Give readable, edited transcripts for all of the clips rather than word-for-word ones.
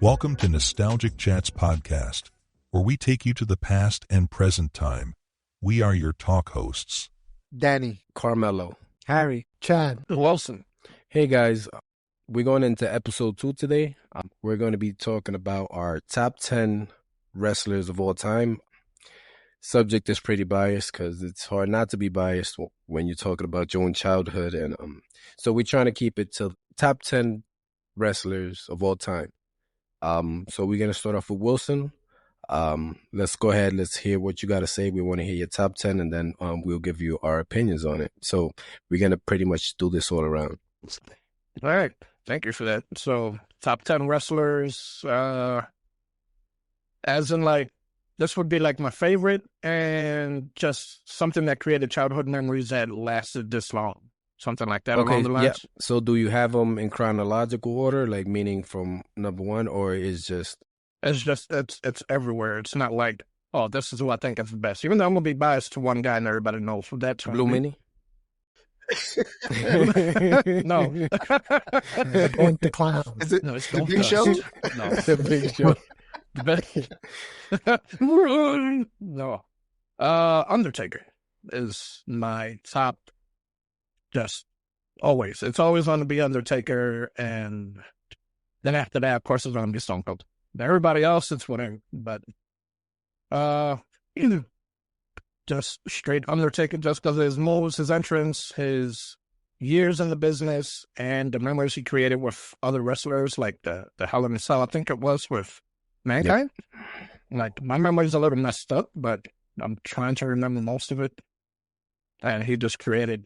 Welcome to Nostalgic Chats Podcast, where we take you to the past and present time. We are your talk hosts. Danny, Carmelo, Harry, Chad, Wilson. Hey guys, we're going into episode 2 today. We're going to be talking about our top 10 wrestlers of all time. Subject is pretty biased because it's hard not to be biased when you're talking about your own childhood. And so we're trying to keep it to top 10 wrestlers of all time. So we're going to start off with Wilson. Let's go ahead. Let's hear what you got to say. We want to hear your top 10 and then we'll give you our opinions on it. So we're going to pretty much do this all around. All right. Thank you for that. So top 10 wrestlers, as in like, this would be like my favorite and just something that created childhood memories that lasted this long. Something like that along the lines. Yeah. So do you have them in chronological order, like meaning from number one, or is just... It's everywhere. It's not like, oh, this is who I think is the best. Even though I'm going to be biased to one guy and everybody knows who that's Blue Mini? No. Point the Clown. Is it? No, it's The Big Show? No, the Big Show. No. Undertaker is my top. Just always. It's always going to be Undertaker, and then after that, of course, it's going to be Stone Cold. Everybody else, it's whatever. But just straight Undertaker, just because of his moves, his entrance, his years in the business, and the memories he created with other wrestlers, like the Hell in a Cell, I think it was, with Mankind. Yep. Like, my memory's a little messed up, but I'm trying to remember most of it. And he just created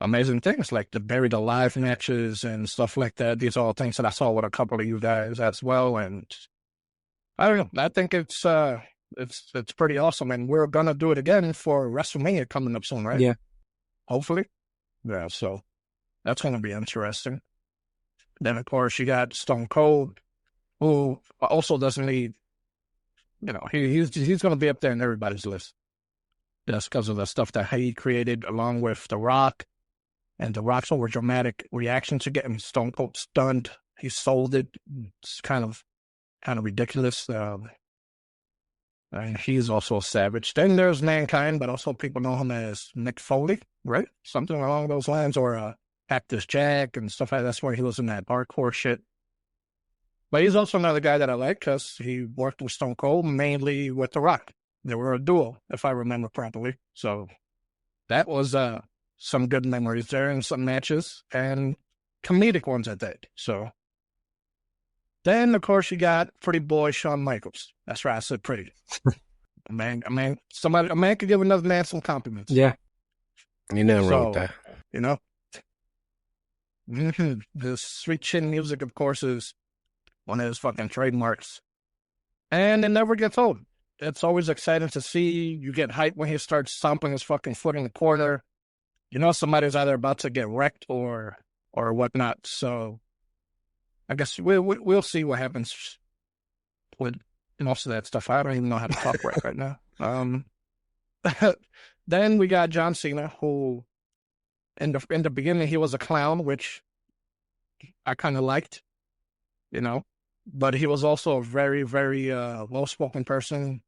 amazing things, like the Buried Alive matches and stuff like that. These are all things that I saw with a couple of you guys as well. And I don't know. I think it's pretty awesome. And we're going to do it again for WrestleMania coming up soon, right? Yeah. Hopefully. Yeah, so that's going to be interesting. Then, of course, you got Stone Cold, who also doesn't need, he's going to be up there in everybody's list. Just because of the stuff that he created along with The Rock. And The Rock's over dramatic reaction to getting Stone Cold stunned. He sold it. It's kind of ridiculous. And he's also a savage. Then there's Mankind, but also people know him as Mick Foley, right? Something along those lines, or Cactus Jack and stuff like that. That's where he was in that hardcore shit. But he's also another guy that I like because he worked with Stone Cold, mainly with The Rock. They were a duo, if I remember properly. So that was some good memories there and some matches and comedic ones at that. So then, of course, you got pretty boy Shawn Michaels. That's right, I said pretty. A man could give another man some compliments. Yeah. You never wrong with that. The sweet chin music, of course, is one of his fucking trademarks. And it never gets old. It's always exciting to see. You get hyped when he starts stomping his fucking foot in the corner. Somebody's either about to get wrecked or whatnot. So I guess we'll see what happens with most of that stuff. I don't even know how to talk right now. Then we got John Cena, who in the beginning he was a clown, which I kind of liked, but he was also a very, very low-spoken person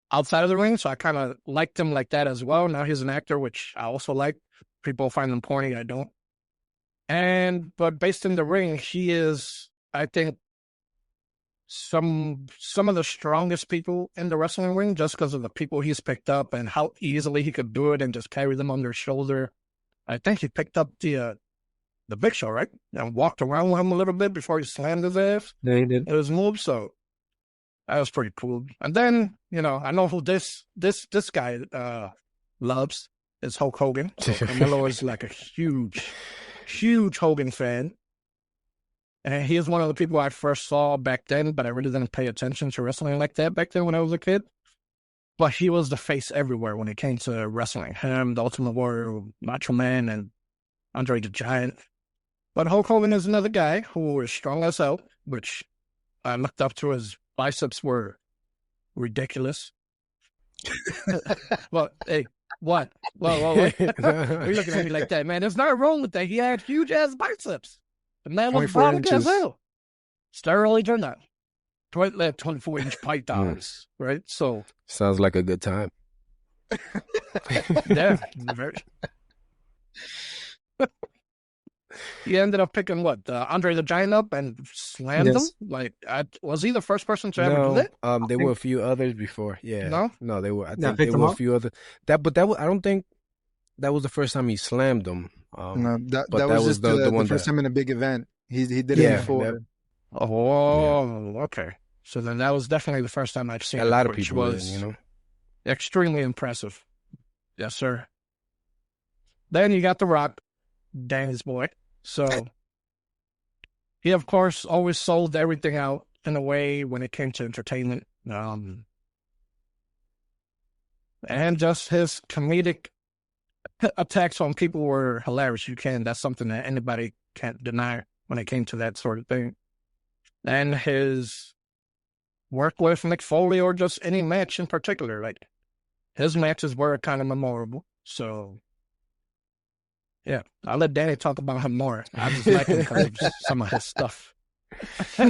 outside of the ring, so I kind of liked him like that as well. Now he's an actor, which I also like. People find him corny, I don't. But based in the ring, he is, I think, some of the strongest people in the wrestling ring, just because of the people he's picked up and how easily he could do it and just carry them on their shoulder. I think he picked up the Big Show, right? And walked around with him a little bit before he slammed his ass. Yeah, he did. It was moved, so that was pretty cool. And then, I know who this guy loves. Is Hulk Hogan. So Camilo is like a huge Hogan fan. And he is one of the people I first saw back then, but I really didn't pay attention to wrestling like that back then when I was a kid. But he was the face everywhere when it came to wrestling. Him, the Ultimate Warrior, Macho Man, and Andre the Giant. But Hulk Hogan is another guy who is strong as hell, which I looked up to. His biceps were ridiculous. Well, hey. What? Whoa. Why are you looking at me like that, man? There's nothing wrong with that. He had huge-ass biceps. The man was brolic as hell. Steroids or not. toilet 24-inch pythons, right? So Sounds like a good time. yeah, he ended up picking what, Andre the Giant up and slammed him. Yes. Like, was he the first person to ever do that? There were a few others before. Yeah, No, they were. I Yeah, think picked there him were a up? few other I don't think that was the first time he slammed them. No, that but was just the the one first that, time in a big event. He did Yeah, it before. that- Oh, okay. So then that was definitely the first time I've seen a it, lot of which people was did, you know. extremely impressive. Yes, sir. Then you got The Rock, Danny's boy. So he, of course, always sold everything out in a way when it came to entertainment. And just his comedic attacks on people were hilarious. That's something that anybody can't deny when it came to that sort of thing. And his work with Mick Foley, or just any match in particular, like his matches were kind of memorable. So yeah, I'll let Danny talk about him more. I just like him because of some of his stuff. He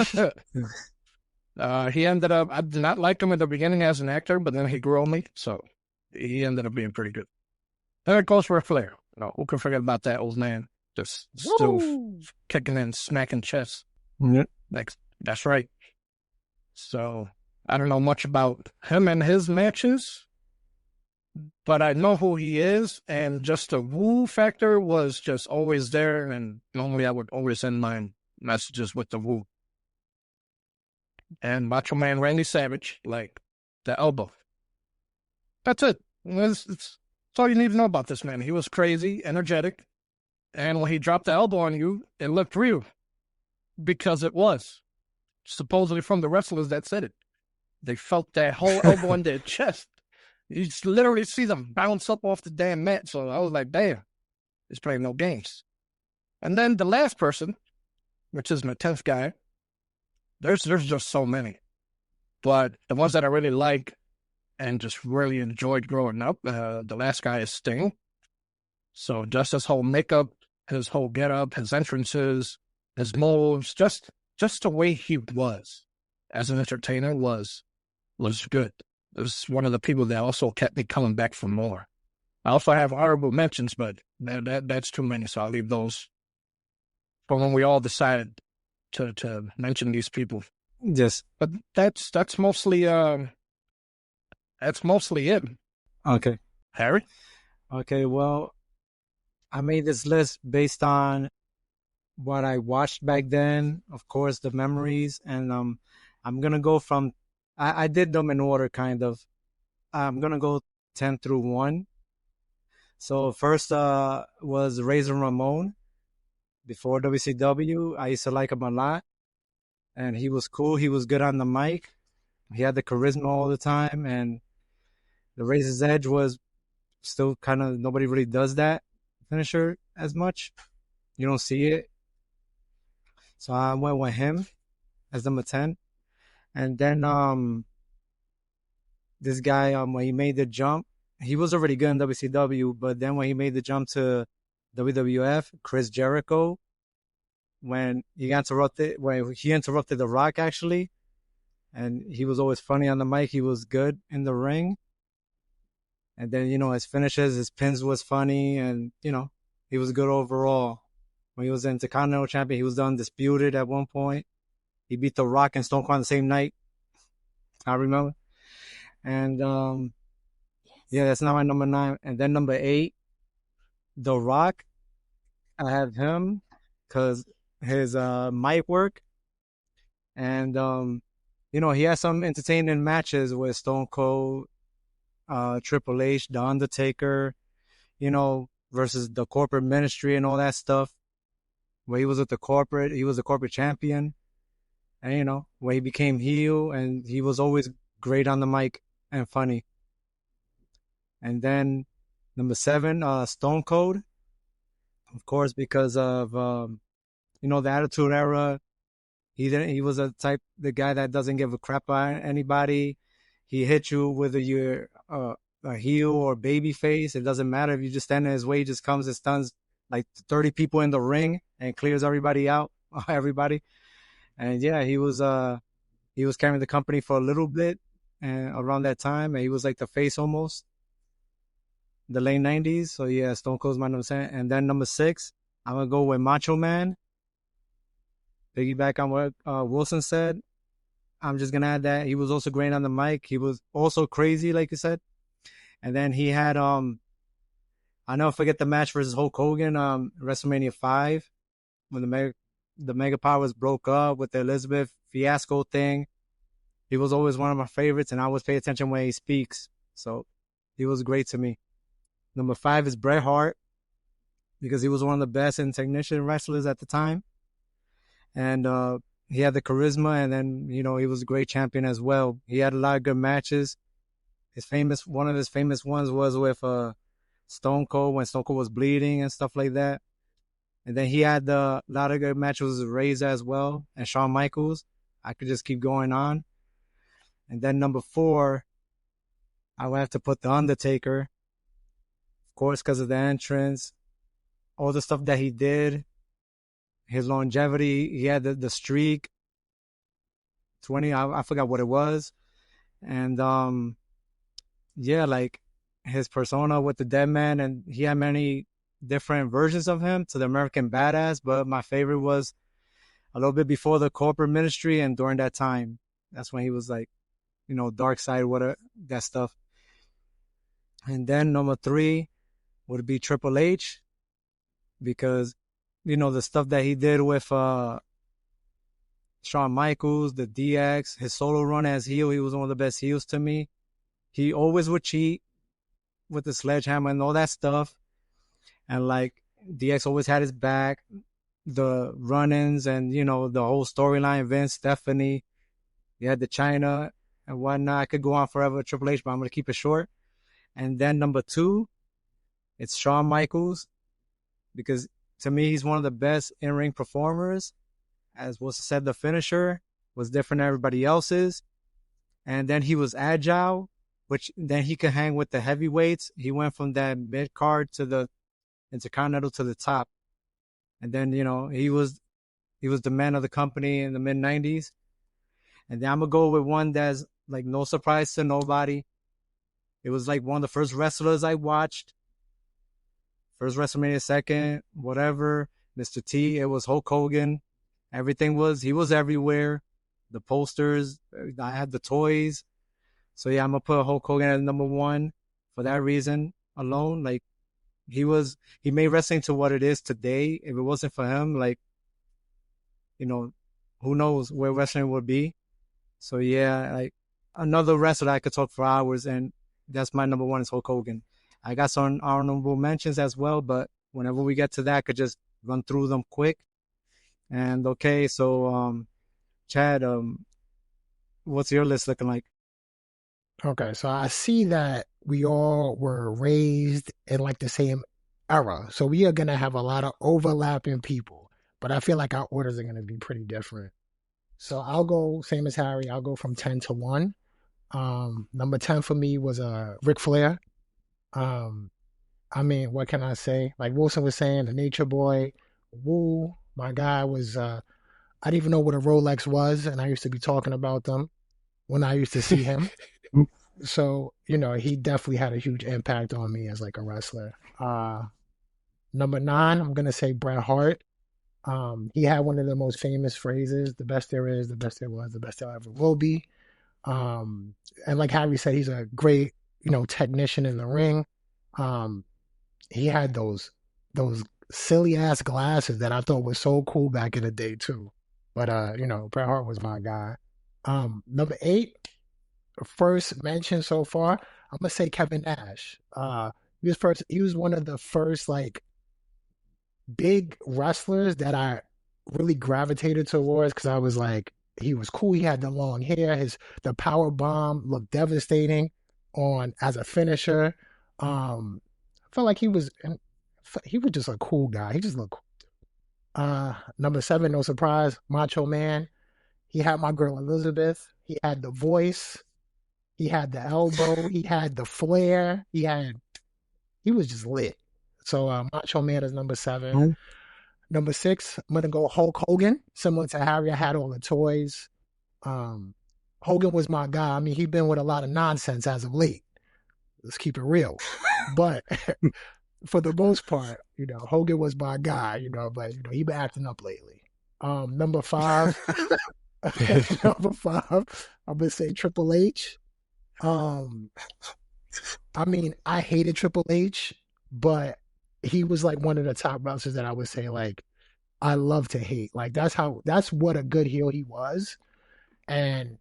ended up, I did not like him at the beginning as an actor, but then he grew on me, so he ended up being pretty good. And of course, Ric Flair. Who can forget about that old man? Just still kicking and smacking chests. Yep. That's right. So I don't know much about him and his matches, but I know who he is, and just the woo factor was just always there, and normally I would always end my messages with the woo. And Macho Man Randy Savage, like the elbow. That's it. It's all you need to know about this man. He was crazy, energetic, and when he dropped the elbow on you, it looked real, because it was. Supposedly from the wrestlers that said it. They felt that whole elbow in their chest. You just literally see them bounce up off the damn mat. So I was like, damn, he's playing no games. And then the last person, which is my 10th guy, there's just so many. But the ones that I really like and just really enjoyed growing up, the last guy is Sting. So just his whole makeup, his whole getup, his entrances, his moves, just the way he was as an entertainer was good. It was one of the people that also kept me coming back for more. I also have honorable mentions, but that's too many, so I'll leave those for when we all decided to mention these people. Yes. But that's mostly it. Okay. Harry? Okay, well, I made this list based on what I watched back then, of course, the memories, and I'm gonna go from, I did them in order, kind of. I'm gonna go 10 through 1. So first was Razor Ramon. Before WCW, I used to like him a lot, and he was cool. He was good on the mic. He had the charisma all the time, and the Razor's Edge was still kind of, nobody really does that finisher as much. You don't see it. So I went with him as number 10. And then this guy, when he made the jump, he was already good in WCW, but then when he made the jump to WWF, Chris Jericho, when he interrupted The Rock, actually, and he was always funny on the mic, he was good in the ring. And then, his finishes, his pins was funny, and, he was good overall. When he was Intercontinental Champion, he was undisputed at one point. He beat The Rock and Stone Cold on the same night. I remember. And, yeah, that's not my number 9. And then number 8, The Rock. I have him because his mic work. And, he has some entertaining matches with Stone Cold, Triple H, The Undertaker, versus the corporate ministry and all that stuff. Where he was with he was a corporate champion. And, where he became heel, and he was always great on the mic and funny. And then number 7, Stone Cold. Of course, because of, the Attitude Era. He was the guy that doesn't give a crap about anybody. He hit you whether you're a heel or baby face. It doesn't matter. If you just stand in his way, he just comes and stuns like 30 people in the ring and clears everybody out, everybody. And yeah, he was He was carrying the company for a little bit and around that time, and he was like the face almost, the late 90s. So yeah, Stone Cold's my number 7. And then number 6, I'm going to go with Macho Man. Piggyback on what Wilson said. I'm just going to add that he was also great on the mic. He was also crazy, like you said. And then he had, I never forget the match versus Hulk Hogan, WrestleMania 5, when the Mega Powers broke up with the Elizabeth Fiasco thing. He was always one of my favorites, and I always pay attention when he speaks. So he was great to me. Number 5 is Bret Hart, because he was one of the best and technician wrestlers at the time. And he had the charisma, and then, he was a great champion as well. He had a lot of good matches. One of his famous ones was with Stone Cold, when Stone Cold was bleeding and stuff like that. And then he had a lot of good matches with Razor as well, and Shawn Michaels. I could just keep going on. And then number 4, I would have to put The Undertaker. Of course, because of the entrance, all the stuff that he did, his longevity. He had the streak, 20, I forgot what it was. And yeah, like his persona with the Dead Man, and he had many different versions of him to the American Badass, but my favorite was a little bit before the corporate ministry and during that time. That's when he was like, dark side, that stuff. And then number 3 would be Triple H, because, the stuff that he did with Shawn Michaels, the DX, his solo run as heel, he was one of the best heels to me. He always would cheat with the sledgehammer and all that stuff. And like DX always had his back, the run-ins and, the whole storyline, Vince, Stephanie, you had the China and whatnot. I could go on forever with Triple H, but I'm going to keep it short. And then number 2, it's Shawn Michaels, because to me, he's one of the best in-ring performers. As was said, the finisher was different than everybody else's. And then he was agile, which then he could hang with the heavyweights. He went from that mid-card to the Intercontinental to the top. And then, he was the man of the company in the mid-90s. And then I'm going to go with one that's like no surprise to nobody. It was like one of the first wrestlers I watched. First WrestleMania, second, whatever. Mr. T, it was Hulk Hogan. He was everywhere. The posters, I had the toys. So yeah, I'm going to put Hulk Hogan at number 1 for that reason alone. Like, he made wrestling to what it is today. If it wasn't for him, like, who knows where wrestling would be. So yeah, like another wrestler I could talk for hours, and that's my number 1 is Hulk Hogan. I got some honorable mentions as well, but whenever we get to that, I could just run through them quick. And okay, so Chad, what's your list looking like? Okay, so I see that we all were raised in like the same era. So we are going to have a lot of overlapping people, but I feel like our orders are going to be pretty different. So I'll go, same as Harry, I'll go from 10 to 1. Number 10 for me was Ric Flair. I mean, what can I say? Like Wilson was saying, the Nature Boy, woo, my guy was, I didn't even know what a Rolex was, and I used to be talking about them when I used to see him. So, he definitely had a huge impact on me as like a wrestler. Number 9, I'm going to say Bret Hart. He had one of the most famous phrases, the best there is, the best there was, the best there ever will be. And like Harry said, he's a great, technician in the ring. He had those silly ass glasses that I thought was so cool back in the day too. But, Bret Hart was my guy. Number 8, first mention so far, I'm going to say Kevin Nash. He was one of the first like big wrestlers that I really gravitated towards, because I was like, he was cool. He had the long hair. The power bomb looked devastating as a finisher. I felt like he was just a cool guy. He just looked cool. Number 7, no surprise, Macho Man. He had my girl Elizabeth. He had the voice. He had the elbow. He had the flair. He was just lit. So Macho Man is number 7. Mm-hmm. Number 6, I'm going to go Hulk Hogan. Similar to Harry, I had all the toys. Hogan was my guy. I mean, he's been with a lot of nonsense as of late. Let's keep it real. But for the most part, Hogan was my guy, but he been acting up lately. Number 5. Number 5, I'm gonna say Triple H. I mean, I hated Triple H, but he was like one of the top wrestlers that I would say like I love to hate. Like that's what a good heel he was. And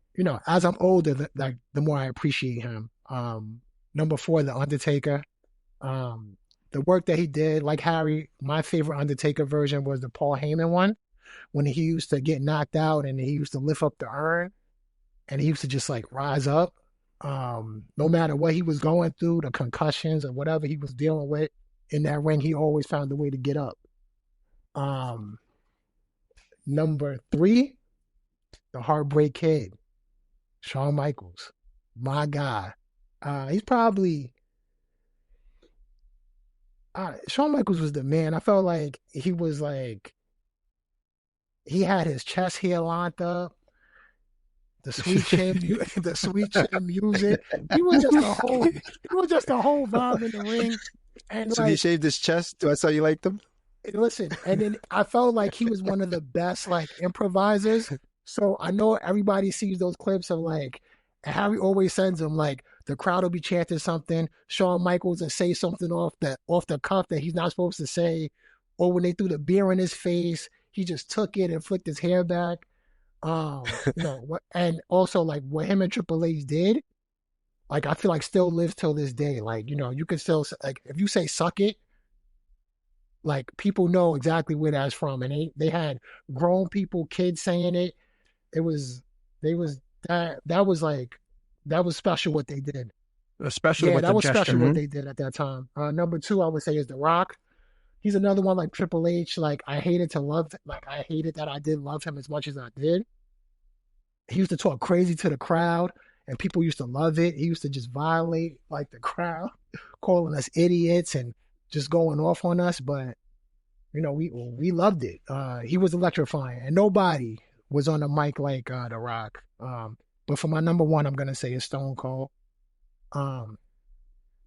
as I'm older, the more I appreciate him. Number 4, The Undertaker. The work that he did, like Harry, my favorite Undertaker version was the Paul Heyman one, when he used to get knocked out and he used to lift up the urn and he used to just like rise up. No matter what he was going through, the concussions or whatever he was dealing with in that ring, he always found a way to get up. Number 3, the Heartbreak Kid, Shawn Michaels, my guy. He's probably Shawn Michaels was the man. I felt like he was like he had his chest hair lined up, the sweet chin, the sweet chin music. He was just a whole vibe in the ring. And So he shaved his chest. That's how you liked him? listen, and then I felt like he was one of the best like improvisers. So I know everybody sees those clips of like Harry always sends them like the crowd will be chanting something, Shawn Michaels will say something off the cuff that he's not supposed to say, or when they threw the beer in his face, he just took it and flicked his hair back. And also like what him and Triple H did, like I feel like still lives till this day. Like you can still like if you say "suck it," like people know exactly where that's from, and they had grown people, kids saying it. That was special what they did. Especially with that the was gesture. special what they did at that time. Number 2, I would say is The Rock. He's another one like Triple H. Like I hated that I did love him as much as I did. He used to talk crazy to the crowd, and people used to love it. He used to just violate like the crowd, calling us idiots and just going off on us. But we loved it. He was electrifying, and nobody was on the mic like The Rock. But for my number 1, I'm gonna say is Stone Cold.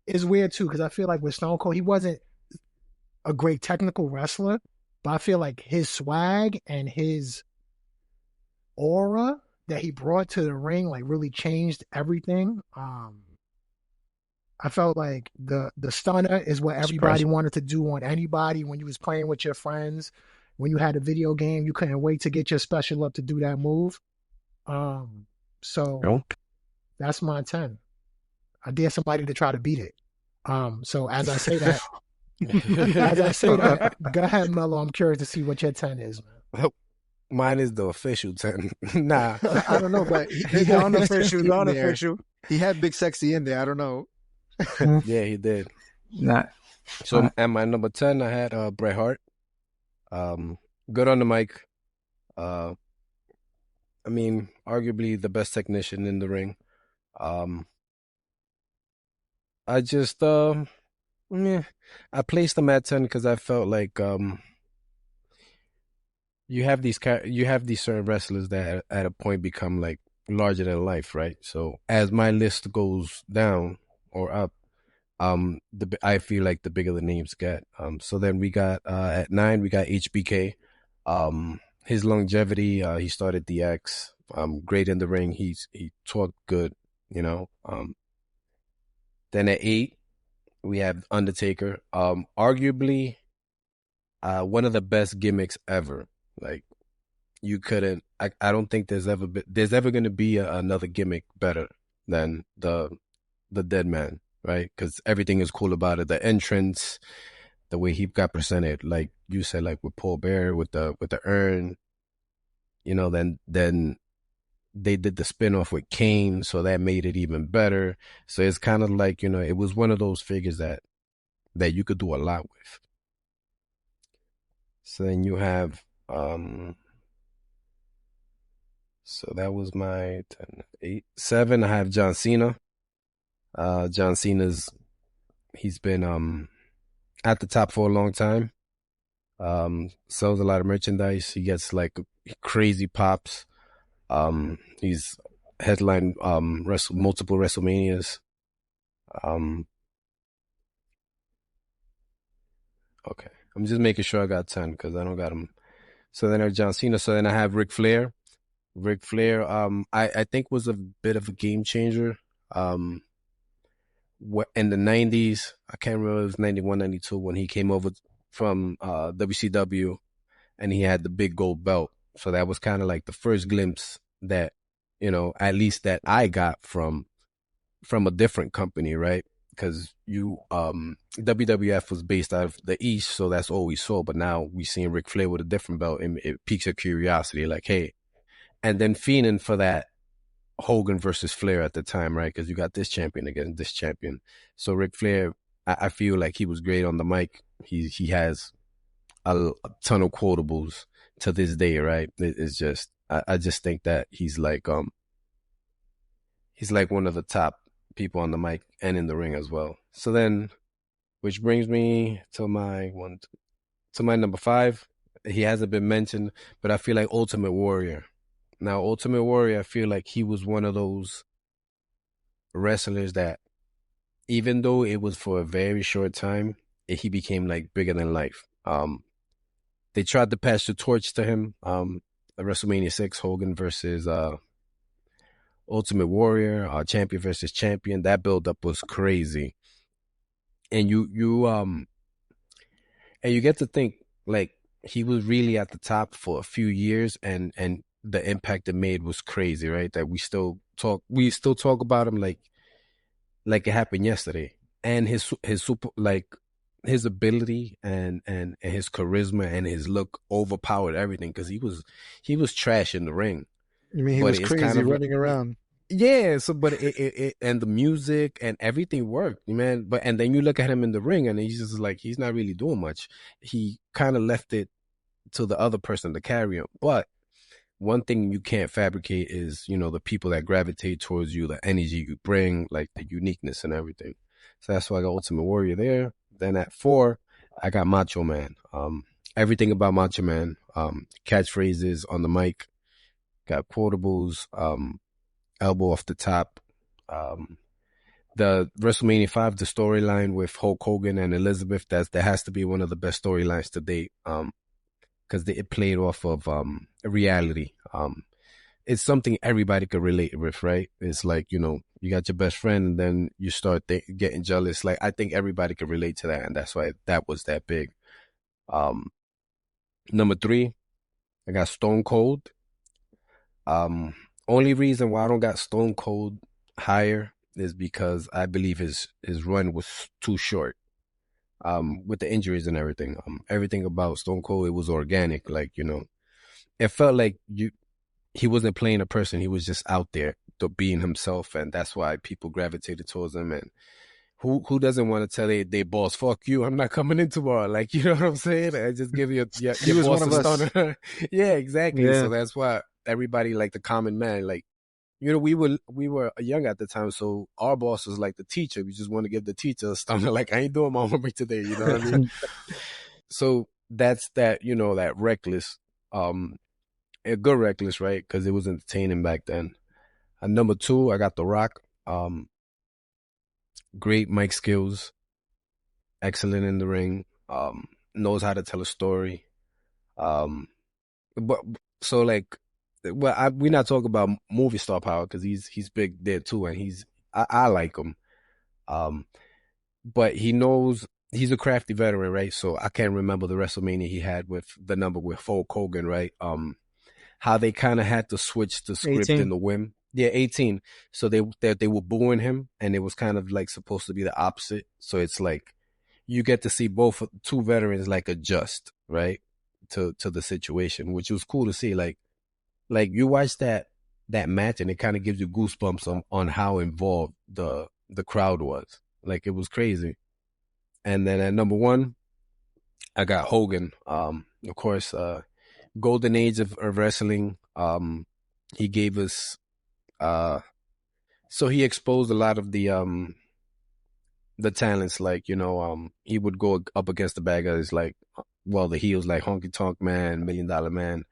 It's weird too because I feel like with Stone Cold, he wasn't a great technical wrestler, but I feel like his swag and his aura that he brought to the ring like really changed everything. I felt like the stunner is what everybody wanted to do on anybody when you was playing with your friends. When you had a video game, you couldn't wait to get your special up to do that move. So that's my 10. I dare somebody to try to beat it. So as I say that, go ahead, Mello. I'm curious to see what your 10 is, man. Mine is the official 10. Nah. I don't know, but he unofficial. He had Big Sexy in there. I don't know. Yeah, he did. Nah. So at my number 10, I had Bret Hart. Good on the mic. I mean, arguably the best technician in the ring. I just I placed him at 10 because I felt like you have these certain wrestlers that at a point become like larger than life, right? So as my list goes down or up, I feel like the bigger the names get. So then we got at 9 we got HBK. His longevity, he started DX. Great in the ring. He talked good, Then at 8 we have Undertaker. Arguably one of the best gimmicks ever. Like you couldn't. I don't think there's ever going to be another gimmick better than the Dead Man, right? Because everything is cool about it. The entrance, the way he got presented, like you said, like with Paul Bearer with the urn, then they did the spinoff with Kane, so that made it even better. So it's kind of like it was one of those figures that you could do a lot with. So then you have. So that was my 10, 8, 7. I have John Cena. John Cena's he's been at the top for a long time. Sells a lot of merchandise. He gets like crazy pops. He's headline multiple WrestleManias. Okay, I'm just making sure I got 10 because I don't got them. So then I have John Cena. So then I have Ric Flair. Ric Flair, I think was a bit of a game changer. In the 90s, I can't remember, it was 91, 92 when he came over from WCW and he had the big gold belt. So that was kind of like the first glimpse that, at least that I got from a different company, right? Because WWF was based out of the East, so that's all we saw. But now we seeing Ric Flair with a different belt, and it piques your curiosity, like, hey. And then fiending for that Hogan versus Flair at the time, right? Because you got this champion against this champion. So Ric Flair, I feel like he was great on the mic. He has a ton of quotables to this day, right? It's just I just think that he's like one of the top people on the mic and in the ring as well. So then, which brings me to my number 5. He hasn't been mentioned, but I feel like Ultimate Warrior. Now, Ultimate Warrior, I feel like he was one of those wrestlers that, even though it was for a very short time, he became like bigger than life. They tried to pass the torch to him. WrestleMania 6, Hogan versus Ultimate Warrior, champion versus champion. That build-up was crazy, and you get to think like he was really at the top for a few years, and the impact it made was crazy, right? That we still talk about him like it happened yesterday, and his super, like, his ability and his charisma and his look overpowered everything, because he was trash in the ring. You mean he was crazy running around? Yeah. So, but it and the music and everything worked, man. And then you look at him in the ring, and he's just like, he's not really doing much. He kind of left it to the other person to carry him. But one thing you can't fabricate is, the people that gravitate towards you, the energy you bring, like the uniqueness and everything. So that's why I got Ultimate Warrior there. Then at 4, I got Macho Man. Everything about Macho Man. Catchphrases on the mic. Got quotables. Elbow off the top. The WrestleMania 5, the storyline with Hulk Hogan and Elizabeth, that has to be one of the best storylines to date. Because it played off of reality. It's something everybody could relate with, right? It's like, you got your best friend, and then you start getting jealous. Like, I think everybody could relate to that, and that's why that was that big. Number 3, I got Stone Cold. Only reason why I don't got Stone Cold higher is because I believe his run was too short. With the injuries and everything. Everything about Stone Cold, it was organic. Like, it felt like he wasn't playing a person. He was just out there being himself, and that's why people gravitated towards him. And who doesn't want to tell their boss, fuck you, I'm not coming in tomorrow? Like, you know what I'm saying? I just give you your was boss one of a us. stunner. Yeah, exactly. Yeah. So that's why everybody, like the common man, like, we were young at the time, so our boss was like the teacher. We just want to give the teacher a stunner. Like, I ain't doing my homework today, you know what I mean? So that's that, that reckless, a good reckless, right? Because it was entertaining back then. And number 2, I got The Rock. Great mic skills, excellent in the ring, knows how to tell a story. But so, like, well, we're not talking about movie star power, because he's big there too, and I like him. But he knows, he's a crafty veteran, right? So I can't remember the WrestleMania he had with the number with Hulk Hogan, right? How they kind of had to switch the script 18. in the whim. Yeah, 18. So they were booing him, and it was kind of like supposed to be the opposite. So it's like you get to see two veterans like adjust, right, to the situation, which was cool to see. Like you watch that match, and it kind of gives you goosebumps on how involved the crowd was. Like, it was crazy. And then at number 1, I got Hogan. Of course, golden age of wrestling. He gave us, so he exposed a lot of the talents. Like, he would go up against the bad guys, like, well, the heels, like Honky Tonk Man, $1 Million Man.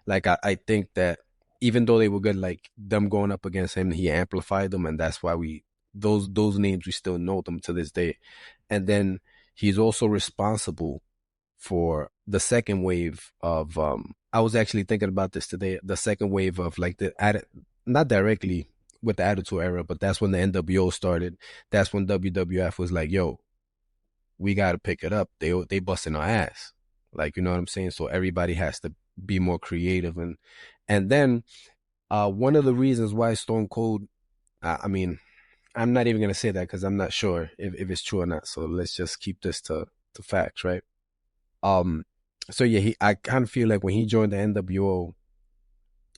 Like, I think that even though they were good, like them going up against him, he amplified them, and that's why those names we still know them to this day. And then he's also responsible for the second wave of I was actually thinking about this today, the second wave of like not directly with the Attitude Era, but that's when the NWO started. That's when WWF was like, yo, we got to pick it up. They busting our ass. Like, you know what I'm saying? So everybody has to be more creative. And then one of the reasons why Stone Cold, I mean, I'm not even going to say that because I'm not sure if it's true or not. So let's just keep this to facts, right? So yeah, I kind of feel like when he joined the NWO,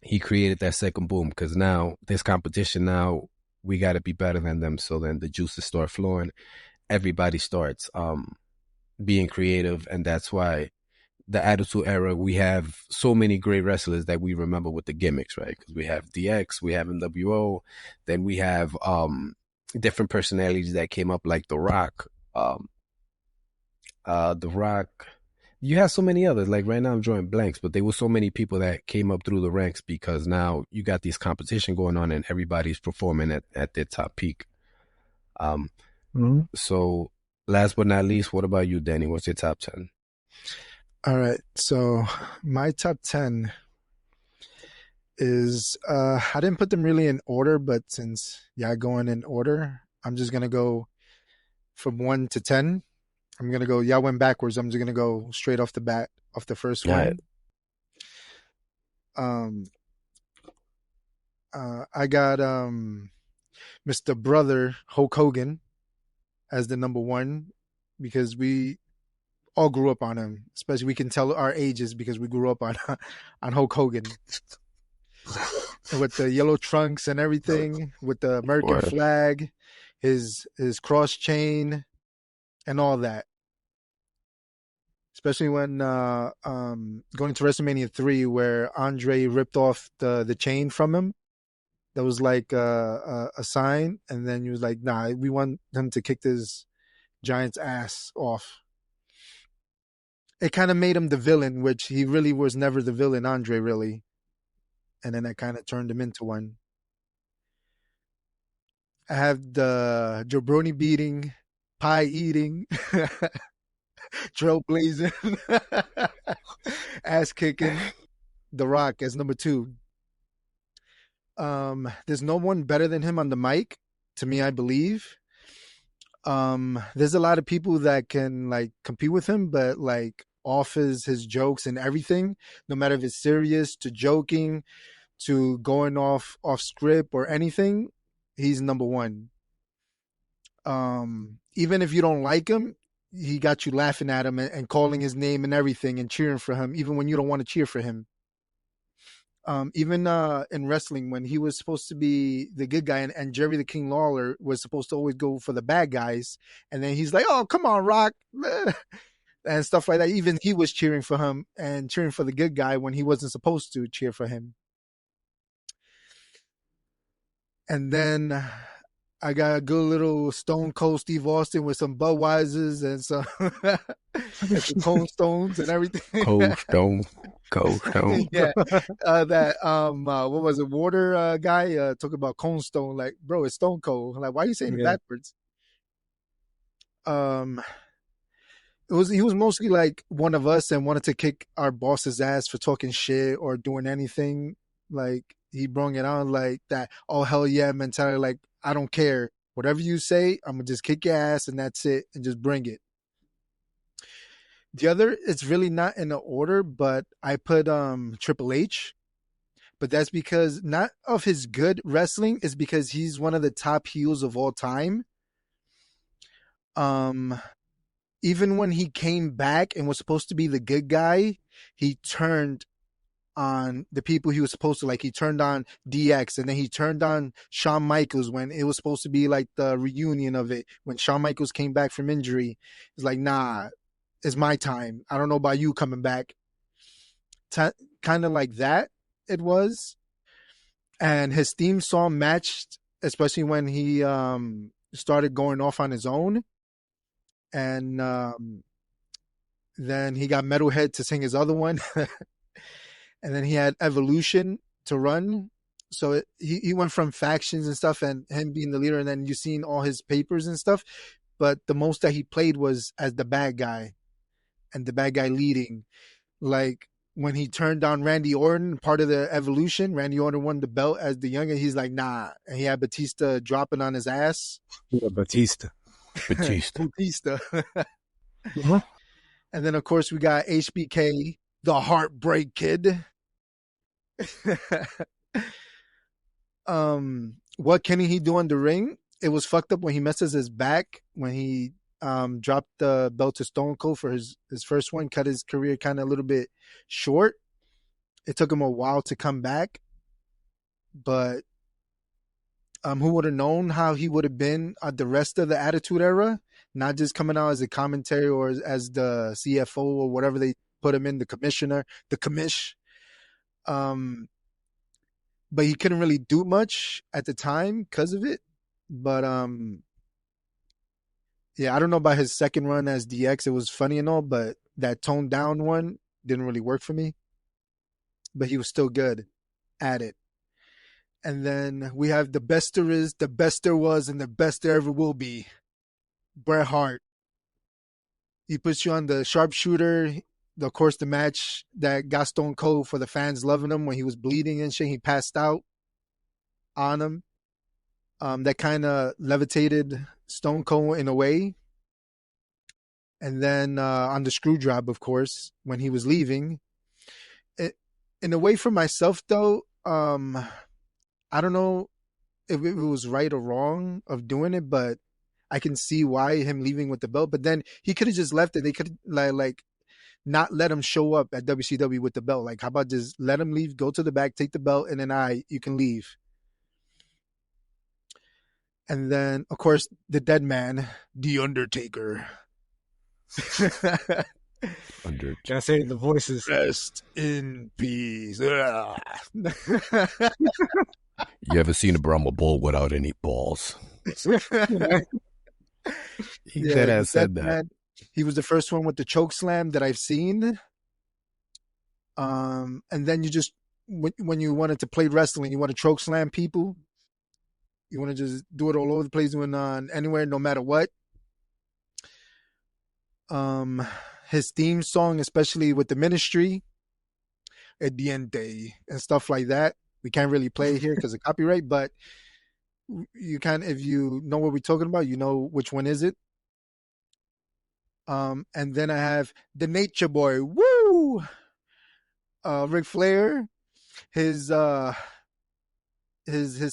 he created that second boom, because now there's competition. Now we got to be better than them. So then the juices start flowing. Everybody starts being creative, and that's why the Attitude Era, we have so many great wrestlers that we remember with the gimmicks, right? Because we have DX, we have NWO, then we have different personalities that came up, like The Rock. The Rock. You have so many others. Like right now I'm drawing blanks, but there were so many people that came up through the ranks because now you got this competition going on and everybody's performing at their top peak. So last but not least, what about you, Danny? What's your top 10? All right. So my top 10 is, I didn't put them really in order, but since y'all going in order, I'm just going to go from 1 to 10. I'm going to go, y'all went backwards. I'm just going to go straight off the bat, off the first one. I got Mr. Brother Hulk Hogan as the number 1, because we all grew up on him. Especially we can tell our ages because we grew up on Hulk Hogan. With the yellow trunks and everything, with the American flag, his cross chain, and all that. Especially when going to WrestleMania 3, where Andre ripped off the chain from him. That was like a sign, and then he was like, "Nah, we want him to kick this Giant's ass off." It kind of made him the villain, which he really was never the villain, Andre, really. And then that kind of turned him into one. I have the jabroni beating, pie eating, trailblazing, ass kicking, The Rock as number 2. There's no one better than him on the mic, to me, I believe. There's a lot of people that can like compete with him, but like off his jokes and everything, no matter if it's serious to joking to going off script or anything, he's number 1. Even if you don't like him, he got you laughing at him and calling his name and everything and cheering for him, even when you don't want to cheer for him. Even in wrestling, when he was supposed to be the good guy and Jerry the King Lawler was supposed to always go for the bad guys, and then he's like, "Oh, come on, Rock," and stuff like that. Even he was cheering for him and cheering for the good guy when he wasn't supposed to cheer for him. And then I got a good little Stone Cold Steve Austin with some Budweisers and some, and some Cold Stones and everything. Cold Stone. Yeah. What was it? Water guy talking about Cold Stone. Like, bro, it's Stone Cold. Like, why are you saying it backwards? He was mostly like one of us and wanted to kick our boss's ass for talking shit or doing anything. Like, he brung it on like that, oh, hell yeah mentality. Like, I don't care. Whatever you say, I'm going to just kick your ass and that's it. And just bring it. The other, it's really not in the order, but I put Triple H. But that's because not of his good wrestling, is because he's one of the top heels of all time. Even when he came back and was supposed to be the good guy, he turned on the people he was supposed to like. He turned on DX, and then he turned on Shawn Michaels when it was supposed to be like the reunion of it. When Shawn Michaels came back from injury, it's like, nah, it's my time. I don't know about you coming back. Kind of like that it was. And his theme song matched, especially when he started going off on his own. And then he got Metalhead to sing his other one. And then he had Evolution to run. So he went from factions and stuff, and him being the leader, and then you seen all his papers and stuff. But the most that he played was as the bad guy, and the bad guy leading. Like when he turned on Randy Orton, part of the evolution, Randy Orton won the belt as the younger. He's like, nah, and he had Batista dropping on his ass. Yeah, Batista. Batista. And then of course we got HBK, the Heartbreak Kid. What can he do on the ring? It was fucked up when he messes his back when he dropped the belt to Stone Cold for his first one, cut his career kind of a little bit short. It took him a while to come back, but who would have known how he would have been at the rest of the Attitude Era? Not just coming out as a commentary or as the CFO or whatever they put him in, the commissioner, the commish. But he couldn't really do much at the time because of it. But yeah, I don't know about his second run as DX. It was funny and all, but that toned down one didn't really work for me. But he was still good at it. And then we have the best there is, the best there was, and the best there ever will be. Bret Hart. He puts you on the sharpshooter. Of course, the match that got Stone Cold for the fans loving him when he was bleeding and shit. He passed out on him. That kind of levitated Stone Cold in a way. And then on the screw job, of course, when he was leaving. In a way for myself, though, I don't know if it was right or wrong of doing it, but I can see why him leaving with the belt. But then he could have just left it. They could like not let him show up at WCW with the belt. Like, how about just let him leave, go to the back, take the belt, and then you can leave. And then, of course, the dead man, The Undertaker. Can I say the voices? Rest in peace. You ever seen a Brahma bull without any balls? He said that. Man, he was the first one with the choke slam that I've seen. And then you just, when you wanted to play wrestling, you want to choke slam people. You want to just do it all over the place, doing anywhere, no matter what. His theme song, especially with the Ministry, at the end day and stuff like that. We can't really play it here because of copyright, but you can, if you know what we're talking about, you know which one is it. And then I have the Nature Boy, woo, Ric Flair, his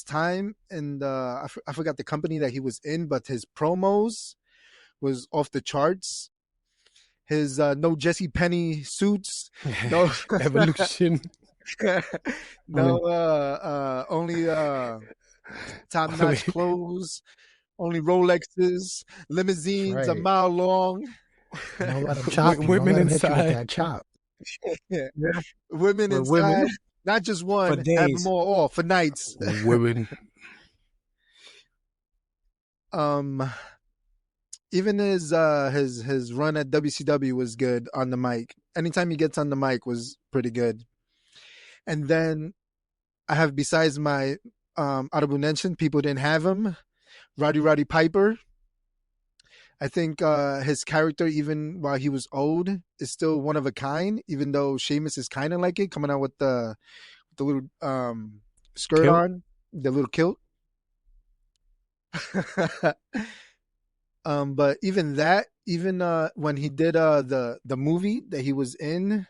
time, and I forgot the company that he was in, but his promos was off the charts. His no Jesse Penny suits, no Evolution, no only top notch clothes, only Rolexes, limousines a mile long. Don't let him chop you. Women Don't let him hit you with inside. that chop. Yeah. Women For inside, women. not just one, For have days. them all for nights. women. Even his run at WCW was good on the mic. Anytime he gets on the mic was pretty good. And then I have, besides my honorable mention, people didn't have him, Roddy Piper. I think his character, even while he was old, is still one of a kind, even though Sheamus is kind of like it, coming out with the little skirt Kilt? on, the little kilt. But even that, when he did the movie that he was in,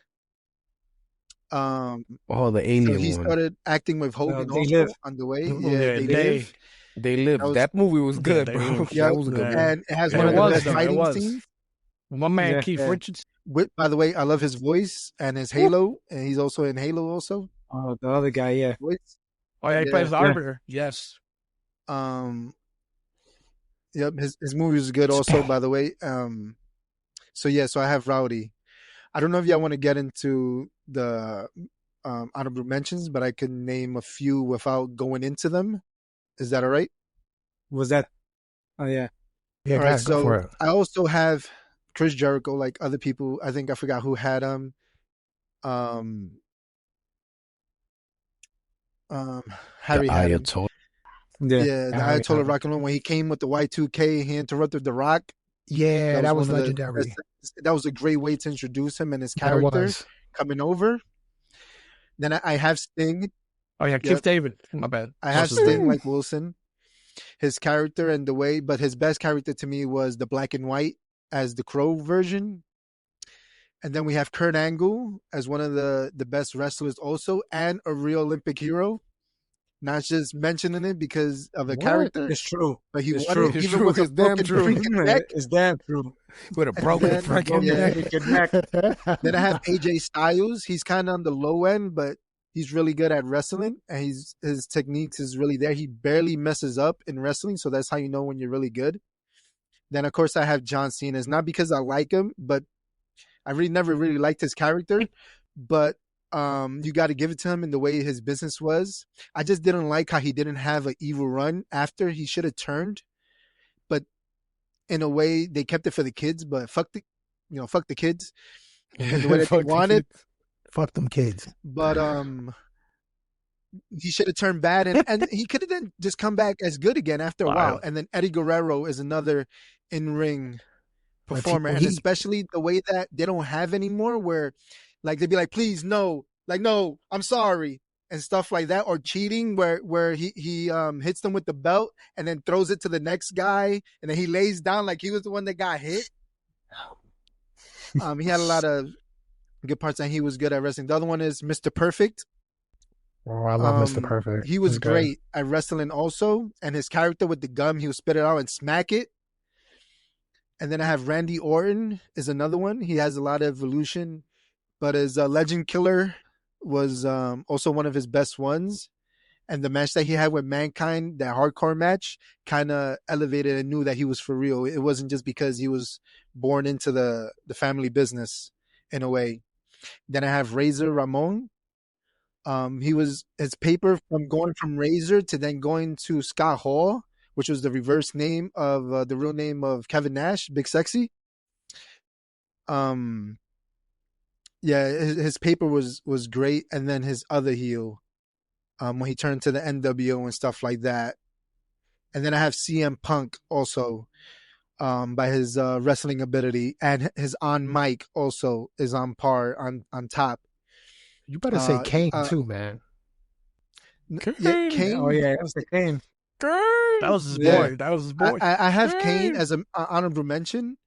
Oh, the so alien he one. started acting with Hogan They also Live. on the way. Yeah, Yeah, They Live. They lived. That was- That movie was good, They bro. Live. Yeah, That was a good yeah. one. And it has Yeah, one of it the was, best though, it fighting was. scenes. My man Yeah, Keith yeah. Richards. By the way, I love his voice and his Halo, and he's also in Halo also. Oh, the other guy, yeah. Voice. Oh yeah, he Yeah. plays the Yeah. arbiter. Yes. Yep, his movie was good also, by the way. So I have Rowdy. I don't know if y'all want to get into the honorable mentions, but I can name a few without going into them. Is that all right? Was that? Oh, yeah. Yeah, All go right, ahead, go for so it. I also have Chris Jericho, like other people. I think I forgot who had him. Harry the had him. Ayatollah. Yeah, the Harry Ayatollah had him. Rock and Roll. When he came with the Y2K, he interrupted The Rock. Yeah, that was one of the legendary. best- that was a great way to introduce him and his That character was. coming over. Then I have Sting. Oh yeah, Keith Yep. David. My bad. I have What's his Sting name? like Wilson. His character and the way, but his best character to me was the black and white as the Crow version. And then we have Kurt Angle as one of the best wrestlers also, and a real Olympic hero. Not just mentioning it because of a What? character, It's true. but he It's won true. it It's even true. with a It's damn broken true. freaking neck. It's damn true. With a And broken then- freaking yeah. neck. Freaking neck. Then I have AJ Styles. He's kind of on the low end, but he's really good at wrestling, and his techniques is really there. He barely messes up in wrestling, so that's how you know when you're really good. Then of course I have John Cena. It's not because I like him, but I really never really liked his character. But you got to give it to him in the way his business was. I just didn't like how he didn't have an evil run after. He should have turned, but in a way they kept it for the kids. But fuck the kids. And the way that they Fuck the wanted. kids. Fuck them kids. But he should have turned bad, and he could have then just come back as good again after a while. Wow. And then Eddie Guerrero is another in-ring But performer, and he- especially the way that they don't have anymore, where like they'd be like, "Please, no, like no, I'm sorry," and stuff like that, or cheating, where he hits them with the belt and then throws it to the next guy, and then he lays down like he was the one that got hit. He had a lot of good parts, and he was good at wrestling. The other one is Mr. Perfect. Oh, I love Mr. Perfect. He was He's good. great at wrestling also, and his character with the gum, he would spit it out and smack it. And then I have Randy Orton is another one. He has a lot of evolution, but his Legend Killer was also one of his best ones. And the match that he had with Mankind, that hardcore match, kind of elevated and knew that he was for real. It wasn't just because he was born into the family business in a way. Then I have Razor Ramon. He was his paper from going from Razor to then going to Scott Hall, which was the reverse name of the real name of Kevin Nash, Big Sexy. Yeah, his paper was great, and then his other heel, when he turned to the NWO and stuff like that. And then I have CM Punk also, by his wrestling ability, and his on mic also is on par on top. You better say Kane uh, too, man. Yeah, Kane. Oh yeah, that's the Kane. That was his Yeah. boy. That was his boy. I have Kane as an honorable mention.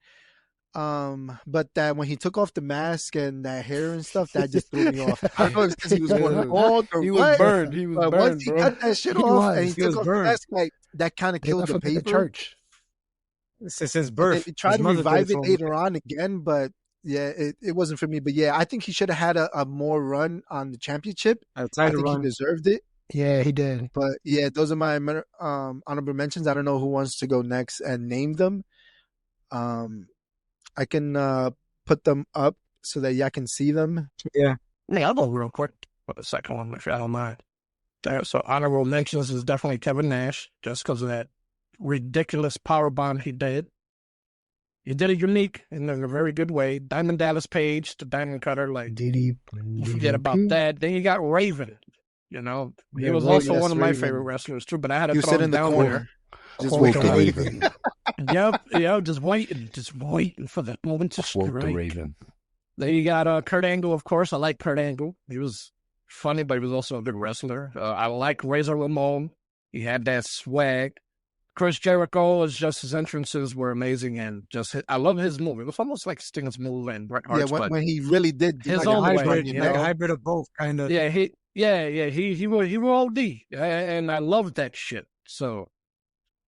But that when he took off the mask and that hair and stuff, that just threw me off. I don't know if it's because he was going bald or He what. was burned. He was But burned, once he bro. cut that shit He off was. and he He was took off the burned. mask, like that kind of They killed left the him in the paper. church. Since his And birth. they tried His to mother revive did it for him. later on again, but yeah, it wasn't for me. But yeah, I think he should have had a more run on the championship. A I title think run. he deserved it. Yeah, he did. But yeah, those are my honorable mentions. I don't know who wants to go next and name them. I can put them up so that y'all can see them. Yeah. Yeah, I'll go real quick for the second one, if I don't mind. So honorable mentions is definitely Kevin Nash, just because of that ridiculous power bomb he did. He did it unique in a very good way. Diamond Dallas Page, the Diamond Cutter, like, Did he? you forget about that. Then you got Raven, you know. He Yeah, was Raven, also yes, one of my Raven. favorite wrestlers, too, but I had to You throw sit him in the down corner, just Quote waiting. the Raven. there. Yep, just waiting for the moment to Quote the strike. Raven. Then you got Kurt Angle, of course. I like Kurt Angle. He was funny, but he was also a good wrestler. I like Razor Ramon. He had that swag. Chris Jericho is just his entrances were amazing, and I love his move. It was almost like Sting's move and Bret Yeah, Hart's, but when he really did do his like own a way, hybrid, you like know? a hybrid of both, kind of. yeah, he were OD, and I loved that shit. So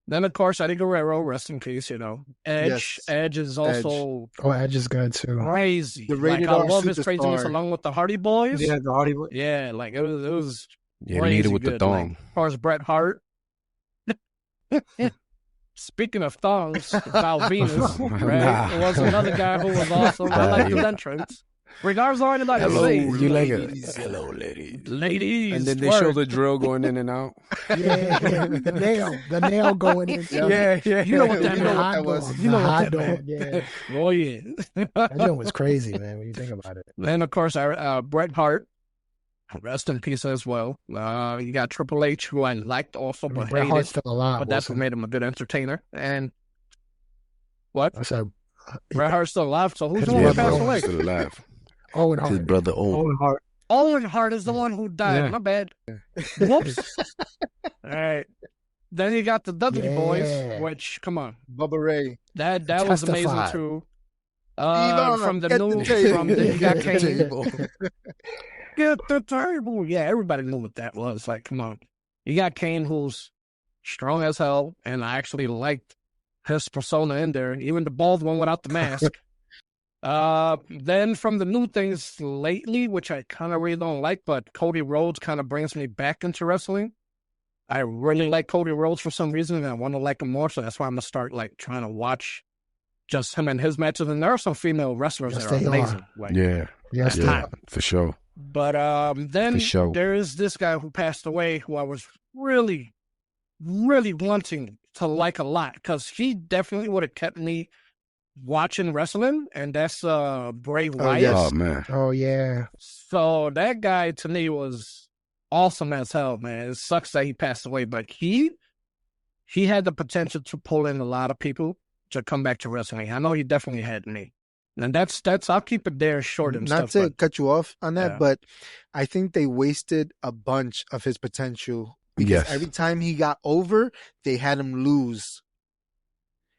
then, of course, Eddie Guerrero, rest in peace. You know, Edge. Yes. Edge is also Oh, Edge is good too. crazy. The Like, rated I R love his craziness superstar. along with the Hardy Boys. Yeah, the Hardy Boy. Yeah, like it was Yeah, crazy need it with the good. thong. Like, as far as Bret Hart. Speaking of thongs, Val Venus, right? Nah. Was another guy who was awesome. I like his entrance. Regardless of anything I Hello, say, you like it? ladies. Hello, ladies. ladies. And then they word. show the drill going in and out. Yeah, the nail going in. Yeah. You know what that You know meant. what that was. You know the what hot that dog. meant. Yeah, Oh yeah. that joint was crazy, man. When you think about it. Then of course, Bret Hart. Rest in peace as well. You got Triple H, who I liked also, but Bret Hart's hated. still alive. But that's also. what made him a good entertainer. And what? I said, Bret Hart's still alive, so who's His the one who brother passed Owen away? Still alive. Owen His Hart. brother Owen. Owen Hart. Owen Hart is the one who died. Yeah. My bad. Whoops. All right. Then you got the Dudley Yeah. Boys, which, come on. Bubba Ray. That was amazing Testify. too. Yvonne, From the get the new, table. from the, you got Get the Kane. table. Get the table. Yeah, everybody knew what that was. Like, come on. You got Kane, who's strong as hell, and I actually liked his persona in there, even the bald one without the mask. Then from the new things lately, which I kind of really don't like, but Cody Rhodes kind of brings me back into wrestling. I really like Cody Rhodes for some reason, and I want to like him more, so that's why I'm going to start, like, trying to watch just him and his matches. And there are some female wrestlers Yes, that are they amazing. are. Like, Yeah, Yes, Yeah. yeah, for sure. But then For sure. there is this guy who passed away who I was really, really wanting to like a lot, because he definitely would have kept me watching wrestling, and that's Bray Wyatt. yes. Oh man, Oh yeah. So that guy to me was awesome as hell, man. It sucks that he passed away, but he had the potential to pull in a lot of people to come back to wrestling. I know he definitely had me. And that's I'll keep it there short and Not stuff. to But cut you off on that, Yeah. but I think they wasted a bunch of his potential because Yes. every time he got over, they had him lose.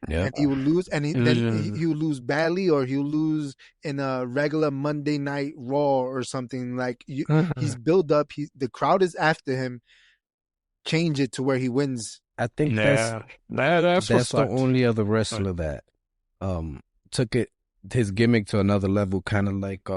yeah, And he would lose, and then Mhm. he would lose badly, or he'll lose in a regular Monday Night Raw or something. Like he's built up. The crowd is after him. Change it to where he wins. I think yeah, that's what that's the sucked. only other wrestler that took his gimmick to another level, kind of like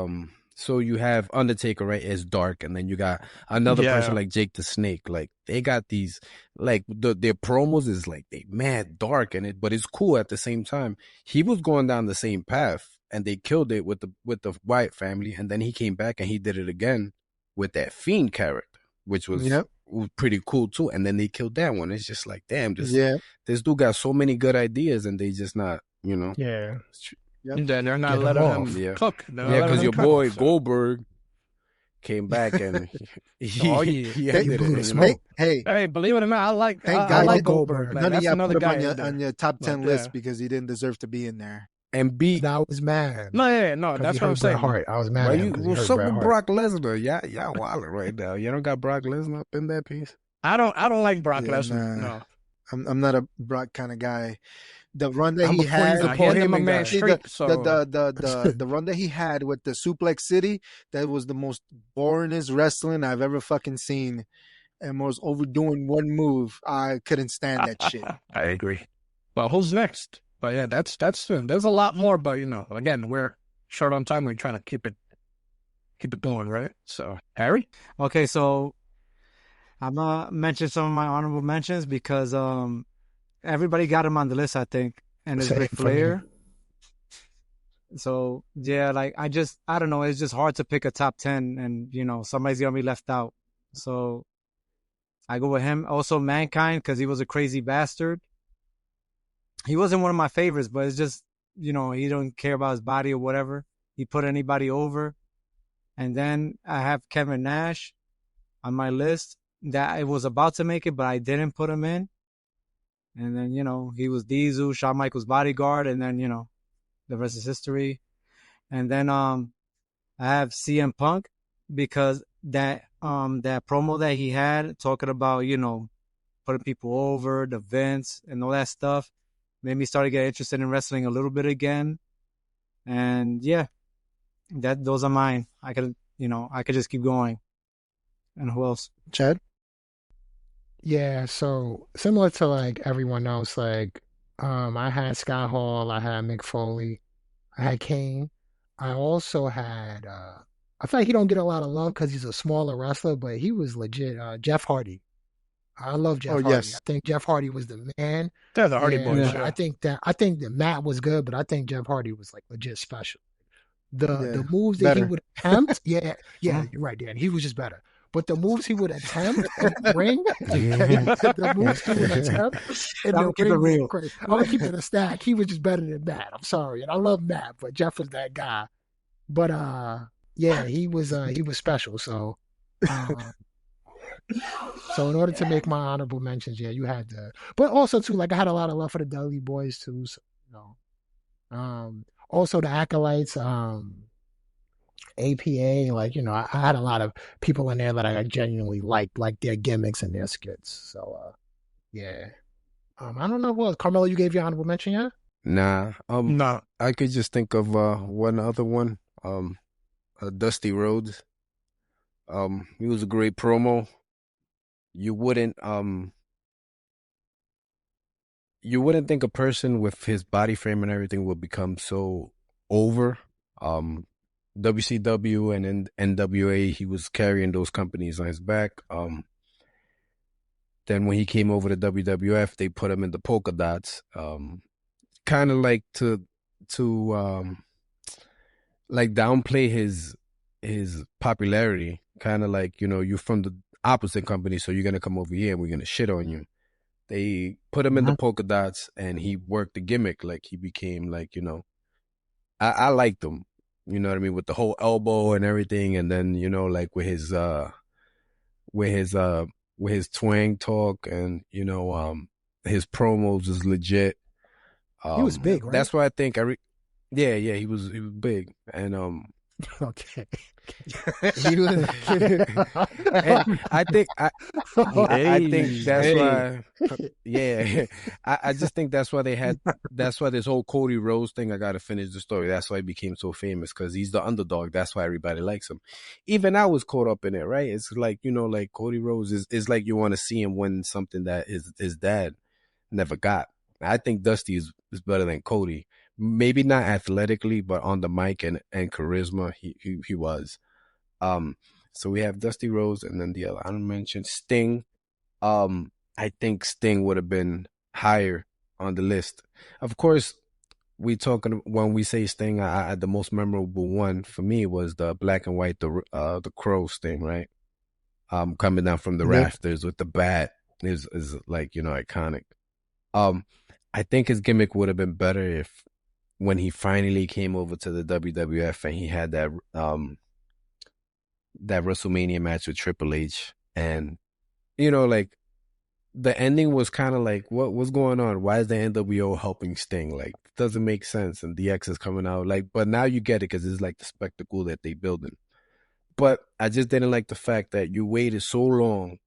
so you have Undertaker, right, as dark, and then you got another Yeah. person like Jake the Snake. Like they got these, like their promos is like they mad dark but it's cool at the same time. He was going down the same path, and they killed it with the Wyatt family, and then he came back and he did it again with that Fiend character, which was Yep. was pretty cool too. And then they killed that one. It's just like, damn, Yeah. this dude got so many good ideas, and they just not, Yeah. And then they're not Get him letting off. him Yeah. cook. They're not Yeah, letting because him your cook, boy so. Goldberg came back and he Oh, yeah. he Hey, ended blew it, the you smoke. know? Hey, Hey, believe it or not, I Thank I God like you- Goldberg. Man. none of That's y'all another put him guy on in there. your top 10 But, list yeah. because he didn't deserve to be in there. And beat. I was mad. No, yeah, no, 'Cause that's he what I'm hurt Bret saying. Hart. I was mad. Why at him you, 'cause he what's hurt up Bret with Hart. Brock Lesnar? Y'all wilding right now. You don't got Brock Lesnar up in that piece. I don't like Brock Yeah, Lesnar. nah. No, I'm not a Brock kind of guy. The run that I'm he a Freezer had, Nah, he ended my Heyman man guy. see, streak. So the run that he had with the Suplex City, that was the most boringest wrestling I've ever fucking seen, and was overdoing one move. I couldn't stand that shit. I agree. Well, who's next? But yeah, that's there's a lot more. But again, we're short on time. We're trying to keep it going, right? So Harry, Okay, so I'm gonna mention some of my honorable mentions because everybody got him on the list, I think, and it's Same Ric for me. Flair. So yeah, like I don't know, it's just hard to pick a top 10, and somebody's gonna be left out. So I go with him. Also, Mankind, because he was a crazy bastard. He wasn't one of my favorites, but it's just he don't care about his body or whatever. He put anybody over. And then I have Kevin Nash on my list that I was about to make it, but I didn't put him in. And then, he was Diesel, Shawn Michaels' bodyguard, and then, the rest is history. And then I have CM Punk because that promo that he had talking about, putting people over, the Vince and all that stuff made me start to get interested in wrestling a little bit again. And yeah, those are mine. I could just keep going. And who else? Chad? Yeah, so similar to like everyone else, like I had Scott Hall, I had Mick Foley, I had Kane. I also had I feel like he don't get a lot of love because he's a smaller wrestler, but he was legit. Jeff Hardy. I love Jeff Oh, Hardy. yes. I think Jeff Hardy was the man. they're the Hardy Yeah, Boys. yeah. I think that Matt was good, but I think Jeff Hardy was like legit special. The moves that he better. would attempt, yeah, you're right, Dan. He was just better. But the moves he would attempt in the ring, the moves he would attempt in I'll the keep it ring, real. were crazy. I'm gonna keep it a stack. He was just better than Matt. I'm sorry, and I love Matt, but Jeff was that guy. But yeah, he was special. So Um, so in order to make my honorable mentions, yeah, you had to. But also too, like I had a lot of love for the Dudley Boys too. So, also the Acolytes, APA, like I had a lot of people in there that I genuinely liked, like their gimmicks and their skits. So, yeah. I don't know what Carmelo, you gave your honorable mention yet? Nah. No. I could just think of one other one. Dusty Rhodes. He was a great promo. You wouldn't think a person with his body frame and everything would become so over. WCW and NWA, he was carrying those companies on his back. Then when he came over to WWF, they put him in the polka dots. Kind of like to like downplay his popularity. Kind of like, you're from the opposite company, so you're gonna come over here and we're gonna shit on you. They put him in the polka dots and he worked the gimmick. Like he became like, I liked him. You know what I mean? With the whole elbow and everything, and then like with his twang talk, and his promos is legit. He was big, right? That's why I think yeah, he was big, and okay. he was. I think that's why. Yeah, I just think that's why that's why this whole Cody Rhodes thing. I gotta finish the story. That's why he became so famous, because he's the underdog. That's why everybody likes him. Even I was caught up in it, right? It's like like Cody Rhodes is like you want to see him win something that his dad never got. I think Dusty is better than Cody. Maybe not athletically, but on the mic and charisma, he was. So we have Dusty Rhodes, and then the other I mentioned Sting. I think Sting would have been higher on the list. Of course, when we say Sting, the most memorable one for me was the black and white, the Crow Sting, right? Coming down from the rafters with the bat is like iconic. I think his gimmick would have been better if when he finally came over to the WWF and he had that WrestleMania match with Triple H, and like the ending was kind of like, what's going on? Why is the NWO helping Sting? Like, it doesn't make sense. And DX is coming out, like, but now you get it because it's like the spectacle that they building. But I just didn't like the fact that you waited so long,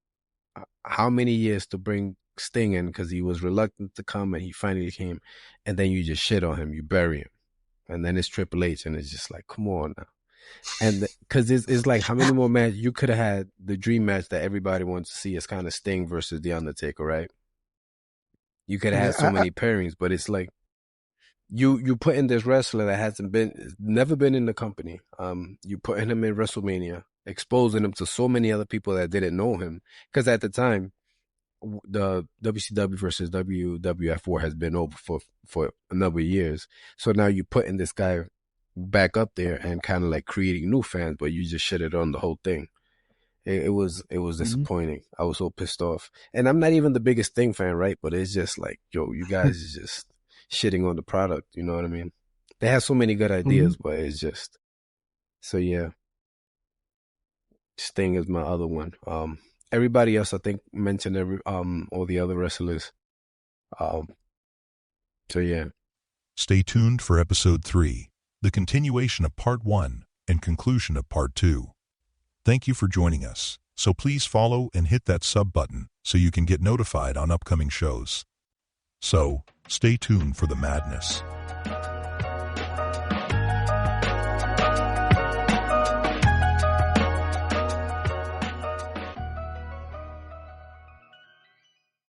how many years to bring Sting in, because he was reluctant to come and he finally came, and then you just shit on him, you bury him, and then it's Triple H, and it's just like, come on now. And because it's like, how many more matches you could have had? The dream match that everybody wants to see is kind of Sting versus The Undertaker, right? You could have had so many pairings, but it's like you put in this wrestler that never been in the company. You putting him in WrestleMania, exposing him to so many other people that didn't know him, because at the time the WCW versus WWF war has been over for a number of years. So now you putting this guy back up there and kind of like creating new fans, but you just shitted on the whole thing. It was disappointing. I was so pissed off, and I'm not even the biggest Sting fan, right? But it's just like, yo, you guys is just shitting on the product. You know what I mean? They have so many good ideas, but it's just so yeah. Sting is my other one. Everybody else, I think, mentioned all the other wrestlers. So yeah. Stay tuned for episode 3, the continuation of part 1 and conclusion of part 2. Thank you for joining us. So please follow and hit that sub button so you can get notified on upcoming shows. So, stay tuned for the madness.